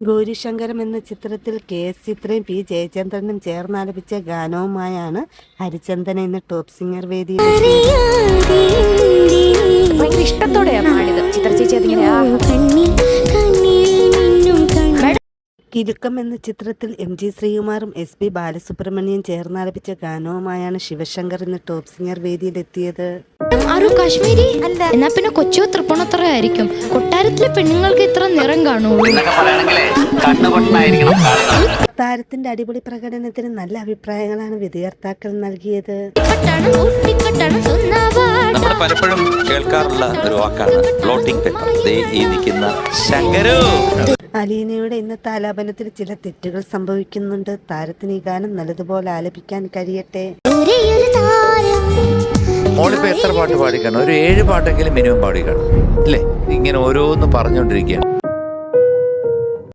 ഗൗരിശങ്കരം എന്ന ചിത്രത്തിൽ കെ.എസ്. ചിത്രയും പി. ജയചന്ദ്രനും ചേർന്നാലപിച്ച ഗാനവുമായാണ് ഹരിചന്ദന ഇന്ന് ടോപ്പ് സിംഗർ വേദിയിലെത്തിയത്. ഭയങ്കര ഇഷ്ടത്തോടെയാണ് പാടിയത്. ചിത്ര ചേച്ചി അതിങ്ങനെ കിലുക്കം എന്ന ചിത്രത്തിൽ എം.ജി. ശ്രീകുമാറും എസ്.പി. ബാലസുബ്രഹ്മണ്യം ചേർന്നാലപിച്ച ഗാനവുമായാണ് ശിവശങ്കർ ഇന്ന് ടോപ്പ് സിംഗർ വേദിയിലെത്തിയത്. കാശ്മീരി അല്ല, എന്നാ പിന്നെ കൊച്ചു തൃപ്പൂണിത്തുറ ആയിരിക്കും. കൊട്ടാരത്തിലെ പെണ്ണുങ്ങൾക്ക് ഇത്ര നിറം കാണുള്ളൂ. താരത്തിന്റെ അടിപൊളി പ്രകടനത്തിന് നല്ല അഭിപ്രായങ്ങളാണ് വിധികർത്താക്കൾ നൽകിയത്. നമ്മൾ പലപ്പോഴും കേൾക്കാറുള്ള ഒരു വാക്കാണ് ഫ്ലോട്ടിംഗ് പെപ്പർ. ഈ നിൽക്കുന്ന ശങ്കരു. അലീനയുടെ ഇന്നത്തെ ആലാപനത്തിൽ ചില തെറ്റുകൾ സംഭവിക്കുന്നുണ്ട്. താരത്തിന് ഈ ഗാനം നല്ലതുപോലെ ആലപിക്കാൻ കഴിയട്ടെ. മോളിപ്പോ എത്ര പാട്ട് പാടിക്കണം? ഒരു 7 പാട്ടെങ്കിലും മിനിമം പാടിക്കണം അല്ലേ? ഇങ്ങനെ ഓരോന്ന് പറഞ്ഞുകൊണ്ടിരിക്കുകയാണ്.